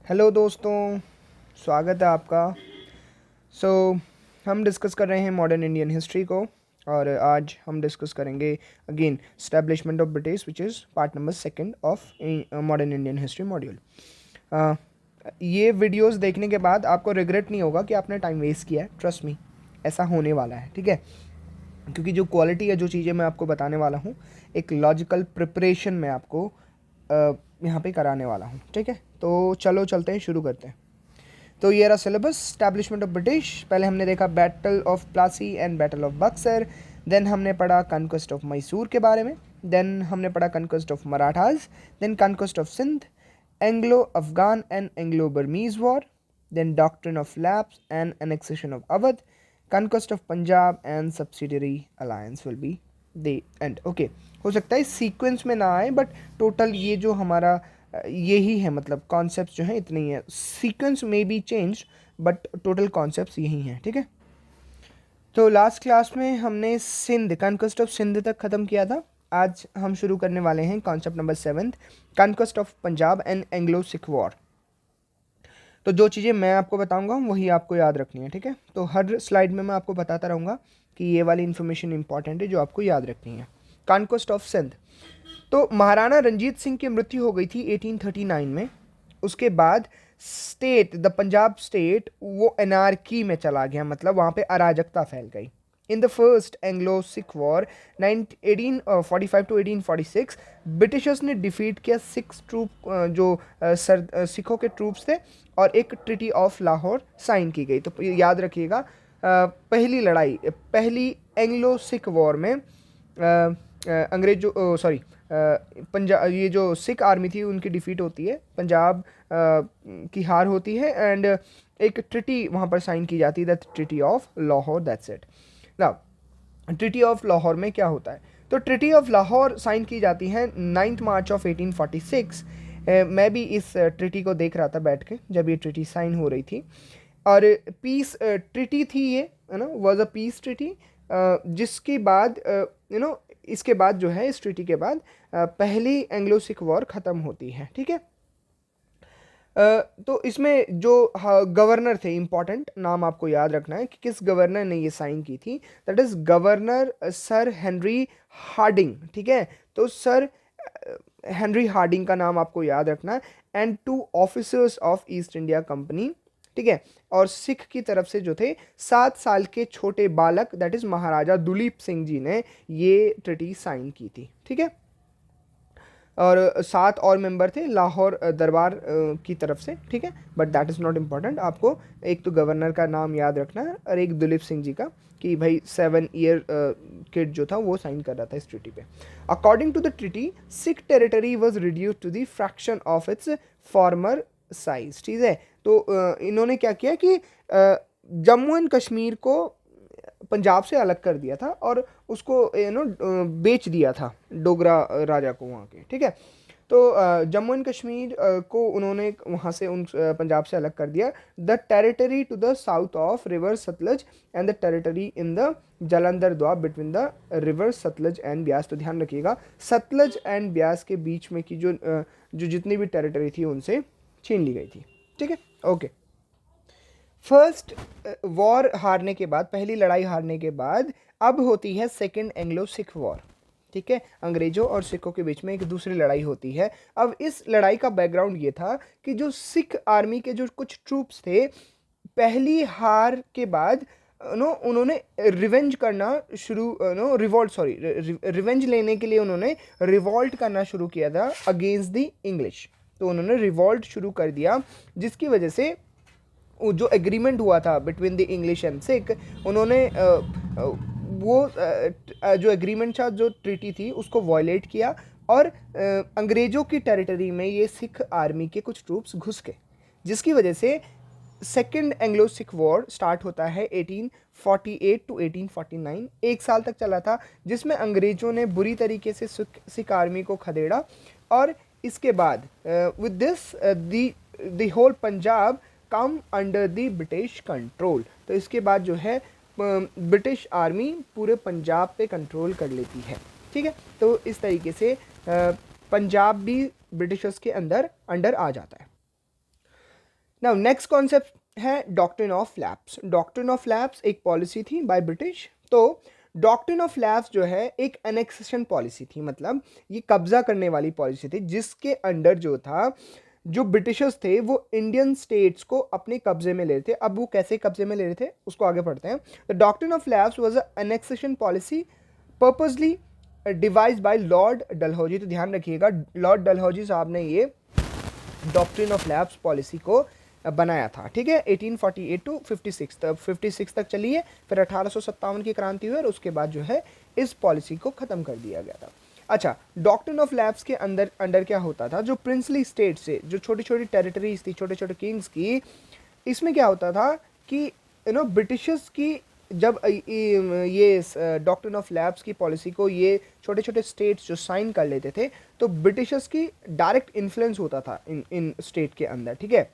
Hello दोस्तों, स्वागत है आपका। सो हम डिस्कस कर रहे हैं मॉडर्न इंडियन हिस्ट्री को और आज हम डिस्कस करेंगे again establishment of British which is part number second of modern Indian history module. ये वीडियोस देखने के बाद आपको रिग्रेट नहीं होगा कि आपने टाइम वेस्ट किया है। ट्रस्ट मी, ऐसा होने वाला है, ठीक है। क्योंकि जो क्वालिटी है, जो चीज़ें मैं आपको बताने वाला हूँ, एक लॉजिकल प्रिपरेशन में आपको यहाँ पे कराने वाला हूँ, ठीक है। तो चलो चलते हैं, शुरू करते हैं। तो ये रहा सिलेबस। स्टैब्लिशमेंट ऑफ ब्रिटिश, पहले हमने देखा battle of Plassey and battle of Buxar. Then हमने पढ़ा कॉन्क्वेस्ट ऑफ मैसूर के बारे में। देन हमने पढ़ा conquest of Marathas. Then conquest of Sindh, Anglo Afghan and Anglo Burmese war. Then doctrine of lapse and annexation of Awadh, conquest of Punjab and subsidiary alliance will be the end. Okay, हो सकता है sequence में ना आए, बट टोटल ये जो हमारा यही है, मतलब कॉन्सेप्ट जो है इतने ही है। सीक्वेंस में B change but total concepts यही हैं, ठीक है। तो लास्ट क्लास में हमने सिंध, कॉन्क्वेस्ट ऑफ सिंध तक ख़त्म किया था। आज हम शुरू करने वाले हैं concept number 7, conquest of Punjab and Anglo Sikh war. तो जो चीज़ें मैं आपको बताऊंगा वही आपको याद रखनी है, ठीक है। तो हर स्लाइड में मैं आपको बताता रहूँगा कि ये वाली इन्फॉर्मेशन इंपॉर्टेंट है जो आपको याद रखनी है। कॉन्क्वेस्ट ऑफ सिंध, तो महाराणा रंजीत सिंह की मृत्यु हो गई थी 1839 में। उसके बाद स्टेट, द पंजाब स्टेट, वो एनार्की में चला गया, मतलब वहाँ पे अराजकता फैल गई। In the first Anglo Sikh war 1845 to 1846 Britishers ने डिफीट किया सिक्स ट्रूप, जो सिखों के ट्रूप्स थे, और एक ट्रिटी ऑफ लाहौर साइन की गई। तो याद रखिएगा, पहली लड़ाई, पहली एंग्लो सिख वॉर में अंग्रेजों, सॉरी, पंजाब, ये जो सिख आर्मी थी उनकी डिफीट होती है, पंजाब की हार होती है, एंड एक ट्रिटी वहाँ पर साइन की जाती है, the treaty of Lahore, that's it. Now treaty of Lahore में क्या होता है? तो ट्रिटी ऑफ लाहौर साइन की जाती है 9 मार्च ऑफ 1846। मैं भी इस ट्रिटी को देख रहा था बैठ के जब ये ट्रिटी साइन हो रही थी, और पीस ट्रिटी थी ये, है ना, वाज अ पीस ट्रिटी। जिसके बाद इसके बाद जो है, इस ट्रिटी के बाद पहली एंग्लो सिख वॉर ख़त्म होती है, ठीक है। तो इसमें जो गवर्नर थे, इंपॉर्टेंट नाम आपको याद रखना है कि किस गवर्नर ने ये साइन की थी। That is governor sir Henry Hardinge, ठीक है। तो सर हेनरी हार्डिंग का नाम आपको याद रखना है, and 2 officers of east India company, ठीक है। और सिख की तरफ से जो थे 7 साल के छोटे बालक, दैट इज महाराजा दुलीप सिंह जी ने ये ट्रिटी साइन की थी, ठीक है। और 7 और मेंबर थे लाहौर दरबार की तरफ से, ठीक है, but that is not important. आपको एक तो गवर्नर का नाम याद रखना है और एक दुलीप सिंह जी का, कि भाई 7 ईयर किड जो था वो साइन कर रहा था इस ट्रिटी पे। According to the treaty, Sikh territory was reduce to the fraction of its former size, ठीक है। तो इन्होंने क्या किया कि जम्मू एंड कश्मीर को पंजाब से अलग कर दिया था और उसको बेच दिया था डोगरा राजा को वहाँ के, ठीक है। तो जम्मू एंड कश्मीर को उन्होंने वहाँ से उन पंजाब से अलग कर दिया। The territory to the south of river Sutlej and the territory in the Jalandhar Doab between the river Sutlej and Beas. तो ध्यान रखिएगा, सतलज एंड ब्यास के बीच में की जो जितनी भी टेरिटरी थी उनसे छीन ली गई थी, ठीक है। ओके, फर्स्ट वॉर हारने के बाद, पहली लड़ाई हारने के बाद अब होती है सेकेंड एंग्लो सिख वॉर, ठीक है। अंग्रेजों और सिखों के बीच में एक दूसरी लड़ाई होती है। अब इस लड़ाई का बैकग्राउंड ये था कि जो सिख आर्मी के जो कुछ ट्रूप्स थे, पहली हार के बाद उन्होंने रिवेंज करना शुरू, रिवेंज लेने के लिए उन्होंने रिवॉल्ट करना शुरू किया था अगेंस्ट द इंग्लिश। तो उन्होंने रिवॉल्ट शुरू कर दिया, जिसकी वजह से जो एग्रीमेंट हुआ था between the English and Sikh, उन्होंने वो जो एग्रीमेंट था, जो ट्रीटी थी, उसको वॉयलेट किया और अंग्रेज़ों की टेरिटरी में ये सिख आर्मी के कुछ ट्रूप्स घुस गए, जिसकी वजह से second Anglo Sikh war start होता है 1848 टू 1849। 1 साल तक चला था, जिसमें अंग्रेज़ों ने बुरी तरीके से सिख आर्मी को खदेड़ा, और इसके बाद with this the whole Punjab come under the British control. तो इसके बाद जो है ब्रिटिश आर्मी पूरे पंजाब पे कंट्रोल कर लेती है, ठीक है। तो इस तरीके से पंजाब भी ब्रिटिशर्स के अंडर आ जाता है। नाउ नेक्स्ट कॉन्सेप्ट है doctrine of lapse. Doctrine of lapse एक पॉलिसी थी बाय ब्रिटिश। तो डॉक्ट्रिन ऑफ लैप्स जो है एक एनेक्सेशन पॉलिसी थी, मतलब ये कब्जा करने वाली पॉलिसी थी, जिसके अंडर जो था, जो ब्रिटिशर्स थे वो इंडियन स्टेट्स को अपने कब्जे में ले रहे थे। अब वो कैसे कब्जे में ले रहे थे उसको आगे पढ़ते हैं। The doctrine of lapse was a annexation policy purposely devised by lord Dalhousie. तो ध्यान रखिएगा, लॉर्ड डलहौजी साहब ने ये डॉक्ट्रिन ऑफ लैप्स पॉलिसी को बनाया था, ठीक है। 1848 टू 56 तक 56 तक चली है, फिर 1857 की क्रांति हुई और उसके बाद जो है इस पॉलिसी को ख़त्म कर दिया गया था। अच्छा, डॉक्ट्रिन ऑफ लैप्स के अंडर क्या होता था, जो प्रिंसली स्टेट से जो छोटी छोटी टेरिटरीज थी, छोटे छोटे किंग्स की, इसमें क्या होता था कि ब्रिटिशर्स की जब ये डॉक्ट्रिन ऑफ लैप्स की पॉलिसी को ये छोटे छोटे स्टेट्स जो साइन कर लेते थे, तो ब्रिटिशर्स की डायरेक्ट इन्फ्लुएंस होता था इन स्टेट के अंदर, ठीक है।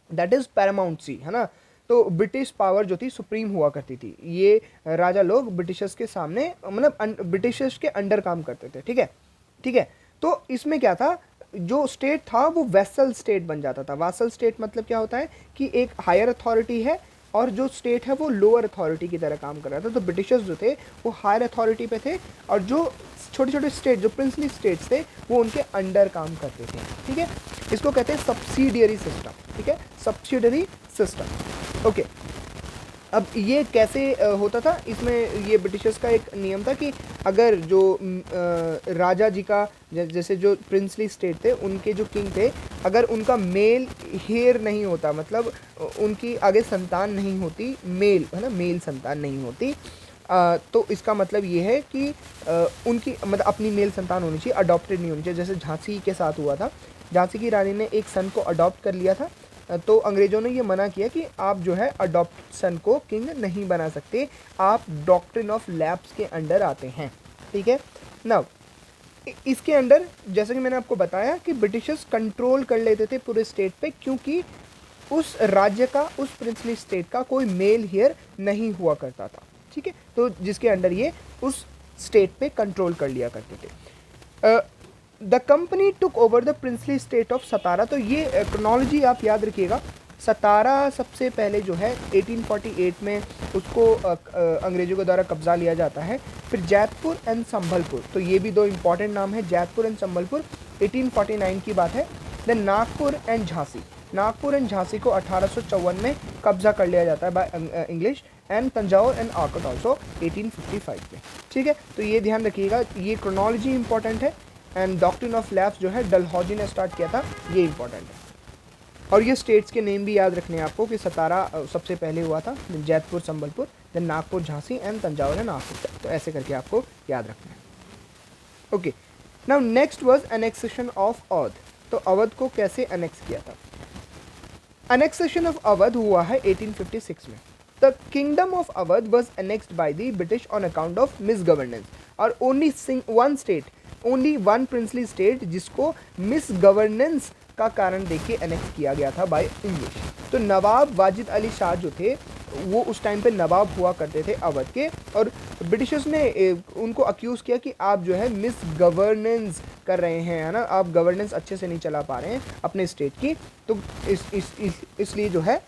दैट इज पैरामाउंटसी, है ना। तो ब्रिटिश पावर जो थी सुप्रीम हुआ करती थी। ये राजा लोग ब्रिटिशर्स के सामने, मतलब ब्रिटिशर्स के अंडर काम करते थे, ठीक है, ठीक है। तो इसमें क्या था, जो स्टेट था वो वैसल स्टेट बन जाता था। वासल स्टेट मतलब क्या होता है कि एक हायर अथॉरिटी है और जो स्टेट है वो लोअर अथॉरिटी की तरह काम कर रहा था। तो ब्रिटिशर्स जो थे वो हायर अथॉरिटी पे थे और जो छोटे छोटे स्टेट, जो प्रिंसली स्टेट्स थे, वो उनके अंडर काम करते थे, ठीक है। इसको कहते हैं सब्सिडियरी सिस्टम, ठीक है, सब्सिडियरी सिस्टम। ओके, अब ये कैसे होता था, इसमें ये ब्रिटिशर्स का एक नियम था कि अगर जो राजा जी का, जैसे जो प्रिंसली स्टेट थे उनके जो किंग थे, अगर उनका मेल हेयर नहीं होता, मतलब उनकी आगे संतान नहीं होती, मेल है ना, मेल संतान नहीं होती, तो इसका मतलब ये है कि उनकी मतलब अपनी मेल संतान होनी चाहिए, अडॉप्टेड नहीं होनी चाहिए। जैसे झांसी के साथ हुआ था, झांसी की रानी ने एक सन को अडॉप्ट कर लिया था, तो अंग्रेज़ों ने ये मना किया कि आप जो है अडॉप्ट सन को किंग नहीं बना सकते, आप डॉक्ट्रिन ऑफ लैप्स के अंडर आते हैं, ठीक है। नाउ इसके अंडर जैसे कि मैंने आपको बताया कि ब्रिटिशर्स कंट्रोल कर लेते थे पूरे स्टेट पे, क्योंकि उस राज्य का, उस प्रिंसली स्टेट का कोई मेल हेयर नहीं हुआ करता था, ठीक है। तो जिसके अंडर ये उस स्टेट पे कंट्रोल कर लिया करते थे। The company took over the princely state of Satara. तो ये क्रोनोलॉजी आप याद रखिएगा। सतारा सबसे पहले जो है 1848 में उसको अंग्रेज़ों के द्वारा कब्जा लिया जाता है। फिर जैतपुर एंड संभलपुर, तो ये भी दो इंपॉर्टेंट नाम है, जैतपुर एंड संभलपुर, 1849 की बात है। Then Nagpur and Jhansi, Nagpur and Jhansi को 1854 में कब्जा कर लिया जाता है by English. And Thanjavur and Arcot also 1855 में, ठीक है। तो ये ध्यान रखिएगा, ये क्रोनोलॉजी इंपॉर्टेंट है। एंड डॉक्ट्रिन ऑफ लैप्स जो है डलहौजी ने स्टार्ट किया था, ये इंपॉर्टेंट है। और ये स्टेट्स के नेम भी याद रखने हैं आपको कि सतारा सबसे पहले हुआ था, Jaitpur Sambalpur, then Nagpur Jhansi and Thanjavur and Arcot. तो ऐसे करके आपको याद रखना है। Okay, now next was annexation of Awadh. तो अवध को कैसे एनेक्स किया था? एनेक्सेशन ऑफ अवध हुआ है 1856 में। The kingdom of Awadh was annexed by the British on account of misgovernance, और ओनली वन प्रिंसली स्टेट जिसको मिसगवर्नेंस का कारण देके एनेक्स किया गया था बाय इंग्लिश। तो नवाब वाजिद अली शाह जो थे वो उस टाइम पे नवाब हुआ करते थे अवध के, और ब्रिटिशर्स ने उनको अक्यूज़ किया कि आप जो है मिस गवर्नेंस कर रहे हैं, है ना, आप गवर्नेंस अच्छे से नहीं चला पा रहे हैं अपने स्टेट की। तो इसलिए जो है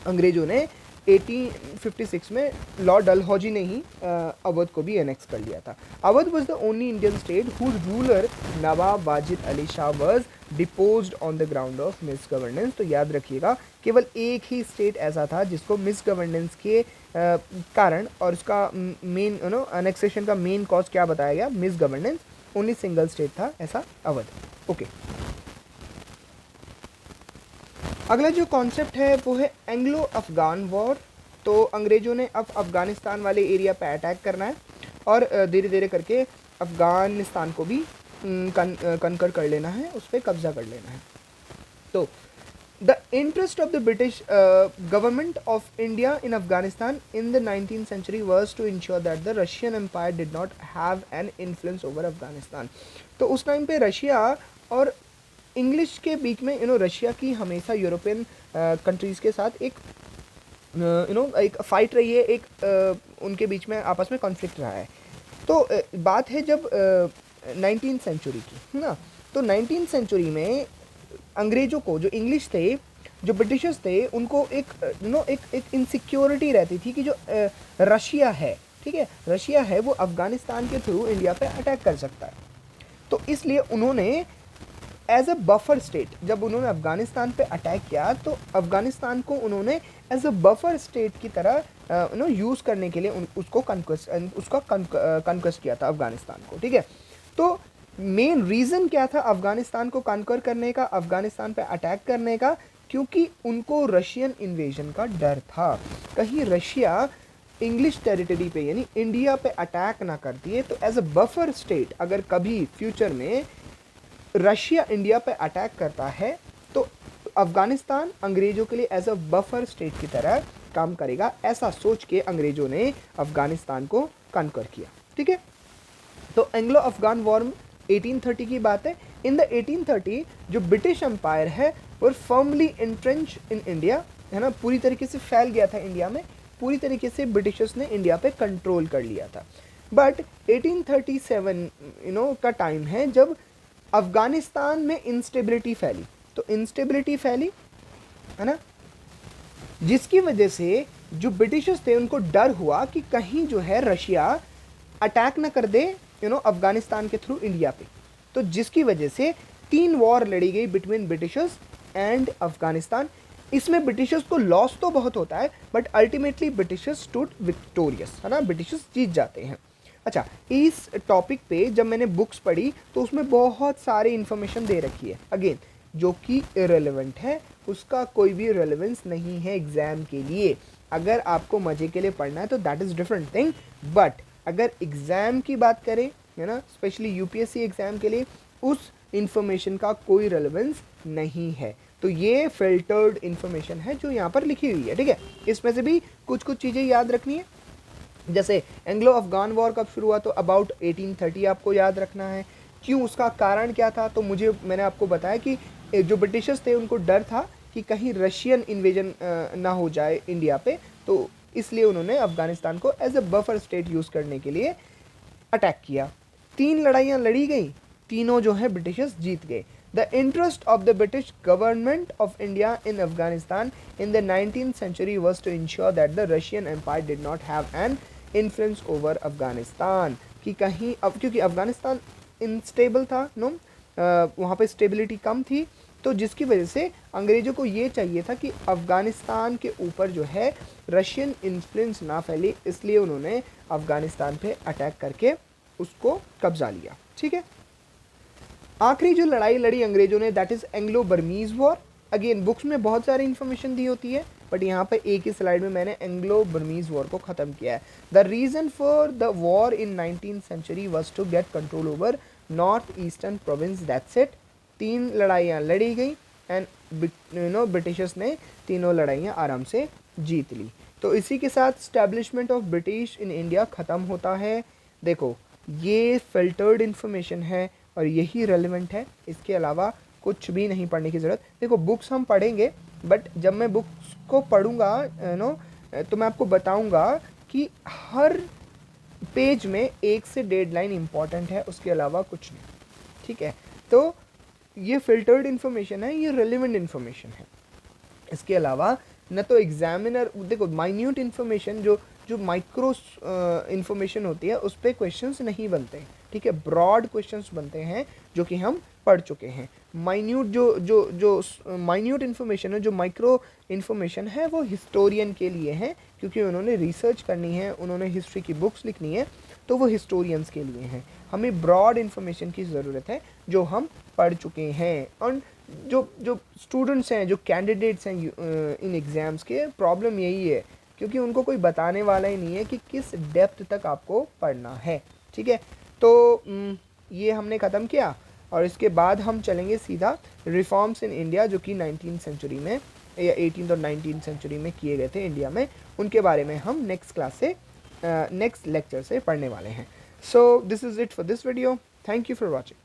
अंग्रेज़ों ने 1856 में लॉर्ड डलहौजी ने ही अवध को भी एनेक्स कर लिया था। Awadh was the only Indian state whose ruler Nawab Wajid Ali Shah was deposed on the ground of misgovernance. तो याद रखिएगा, केवल एक ही स्टेट ऐसा था जिसको मिस गवर्नेंस के कारण, और उसका मेन एनेक्सेशन का मेन कॉज क्या बताया गया, miss governance. Only single state था ऐसा, अवध। ओके, अगला जो कॉन्सेप्ट है वो है एंग्लो अफ़गान वॉर। तो अंग्रेज़ों ने अब अफ़गानिस्तान वाले एरिया पे अटैक करना है और धीरे धीरे करके अफ़गानिस्तान को भी कनकर कर लेना है, उस पर कब्ज़ा कर लेना है। तो the interest of the British government of India in Afghanistan in the 19th century was to ensure that the Russian Empire did not have an influence over Afghanistan. तो उस टाइम पे रशिया और इंग्लिश के बीच में रशिया की हमेशा यूरोपियन कंट्रीज़ के साथ एक एक फ़ाइट रही है, एक उनके बीच में आपस में कॉन्फ्लिक्ट रहा है। तो बात है जब 19th century की, है ना। तो 19th century में अंग्रेज़ों को, जो इंग्लिश थे, जो ब्रिटिशर्स थे उनको एक एक इनसिक्योरिटी रहती थी कि जो रशिया है, ठीक है, रशिया है वो अफ़गानिस्तान के थ्रू इंडिया पे अटैक कर सकता है। तो इसलिए उन्होंने एज अ बफर स्टेट, जब उन्होंने अफ़गानिस्तान पे अटैक किया तो अफ़गानिस्तान को उन्होंने एज अ बफर स्टेट की तरह यूज़ करने के लिए उसका कन्क्वेस्ट किया था अफ़गानिस्तान को, ठीक है। तो मेन रीज़न क्या था अफ़गानिस्तान को कन्कर करने का, अफ़गानिस्तान पे अटैक करने का? क्योंकि उनको रशियन इन्वेजन का डर था, कहीं रशिया इंग्लिश टेरिटरी पे यानी इंडिया पे अटैक ना कर दिए। तो एज अ बफर स्टेट अगर कभी फ्यूचर में रशिया इंडिया पे अटैक करता है तो अफ़गानिस्तान अंग्रेज़ों के लिए एज अ बफर स्टेट की तरह काम करेगा, ऐसा सोच के अंग्रेज़ों ने अफ़गानिस्तान को कन्कर किया, ठीक है। तो एंग्लो अफ़गान वॉर 1830 की बात है। इन द 1830 जो ब्रिटिश एम्पायर है वो फर्मली इंट्रेंच इन इंडिया, है ना, पूरी तरीके से फैल गया था इंडिया में, पूरी तरीके से ब्रिटिशर्स ने इंडिया पे कंट्रोल कर लिया था। बट 1837 का टाइम है जब अफ़गानिस्तान में इंस्टेबिलिटी फैली। तो इंस्टेबिलिटी फैली, है ना, जिसकी वजह से जो ब्रिटिशर्स थे उनको डर हुआ कि कहीं जो है रशिया अटैक ना कर दे अफ़गानिस्तान के थ्रू इंडिया पे। तो जिसकी वजह से 3 वॉर लड़ी गई बिटवीन ब्रिटिशर्स एंड अफ़गानिस्तान। इसमें ब्रिटिशर्स को लॉस तो बहुत होता है but ultimately Britishers stood victorious, है ना, ब्रिटिशर्स जीत जाते हैं। अच्छा, इस टॉपिक पे जब मैंने बुक्स पढ़ी तो उसमें बहुत सारी इन्फॉर्मेशन दे रखी है, अगेन जो कि इरेलेवेंट है, उसका कोई भी रेलेवेंस नहीं है एग्ज़ाम के लिए। अगर आपको मज़े के लिए पढ़ना है तो that is different thing, but अगर एग्ज़ाम की बात करें, है ना, स्पेशली यूपीएससी एग्ज़ाम के लिए, उस इन्फॉर्मेशन का कोई रेलेवेंस नहीं है। तो ये फिल्टर्ड इन्फॉर्मेशन है जो यहाँ पर लिखी हुई है, ठीक है। इसमें से भी कुछ कुछ चीज़ें याद रखनी है, जैसे एंग्लो अफ़गान वॉर कब शुरू हुआ, तो अबाउट 1830 आपको याद रखना है। क्यों, उसका कारण क्या था, तो मैंने आपको बताया कि जो ब्रिटिशर्स थे उनको डर था कि कहीं रशियन इन्वेजन ना हो जाए इंडिया पे, तो इसलिए उन्होंने अफ़गानिस्तान को as a buffer state use करने के लिए अटैक किया। 3 लड़ाइयाँ लड़ी गई, तीनों जो है ब्रिटिशर्स जीत गए। The interest of the British government of India in Afghanistan in the 19th century was to ensure that the Russian Empire did not have an influence over Afghanistan, कि कहीं अब क्योंकि अफगानिस्तान इनस्टेबल था, वहाँ पे स्टेबिलिटी कम थी, तो जिसकी वजह से अंग्रेज़ों को ये चाहिए था कि अफ़गानिस्तान के ऊपर जो है रशियन इन्फ्लुएंस ना फैले, इसलिए उन्होंने अफ़गानिस्तान पे अटैक करके उसको कब्ज़ा लिया, ठीक है। आखिरी जो लड़ाई लड़ी अंग्रेज़ों ने that is Anglo Burmese war. Again books में बहुत सारी इन्फॉर्मेशन दी होती है बट यहाँ पे एक ही स्लाइड में मैंने एंग्लो बर्मीज़ वॉर को ख़त्म किया है। The reason for the war in 19th century was to get control over north eastern province, that's it. 3 लड़ाइयाँ लड़ी गई एंड ब्रिटिशर्स ने तीनों लड़ाइयाँ आराम से जीत ली। तो इसी के साथ establishment of British in India ख़त्म होता है। देखो ये फिल्टर्ड इन्फॉर्मेशन है और यही रेलिवेंट है, इसके अलावा कुछ भी नहीं पढ़ने की ज़रूरत। देखो बुक्स हम पढ़ेंगे बट जब मैं बुक्स को पढ़ूँगा तो मैं आपको बताऊँगा कि हर पेज में 1 से 1.5 लाइन इंपॉर्टेंट है, उसके अलावा कुछ नहीं, ठीक है। तो ये फिल्टर्ड इन्फॉर्मेशन है, ये रेलिवेंट इन्फॉर्मेशन है। इसके अलावा न तो एग्जामिनर, देखो माइन्यूट इन्फॉर्मेशन जो माइक्रो इन्फॉर्मेशन होती है उस पर क्वेश्चंस नहीं बनते हैं, ठीक है, ब्रॉड क्वेश्चंस बनते हैं जो कि हम पढ़ चुके हैं। माइन्यूट जो माइन्यूट इन्फॉर्मेशन है, जो माइक्रो इन्फॉर्मेशन है, वो हिस्टोरियन के लिए है क्योंकि उन्होंने रिसर्च करनी है, उन्होंने हिस्ट्री की बुक्स लिखनी है, तो वो हिस्टोरियंस के लिए हैं। हमें ब्रॉड इन्फॉर्मेशन की ज़रूरत है जो हम पढ़ चुके हैं। और जो स्टूडेंट्स हैं, जो कैंडिडेट्स हैं इन एग्ज़ाम्स के, प्रॉब्लम यही है क्योंकि उनको कोई बताने वाला ही नहीं है कि किस डेप्थ तक आपको पढ़ना है, ठीक है। तो ये हमने ख़त्म किया और इसके बाद हम चलेंगे सीधा रिफॉर्म्स इन इंडिया जो कि 19th सेंचुरी में या 18th और 19th सेंचुरी में किए गए थे इंडिया में, उनके बारे में हम नेक्स्ट क्लास से नेक्स्ट लेक्चर से पढ़ने वाले हैं। So this is it for this video, thank you for watching.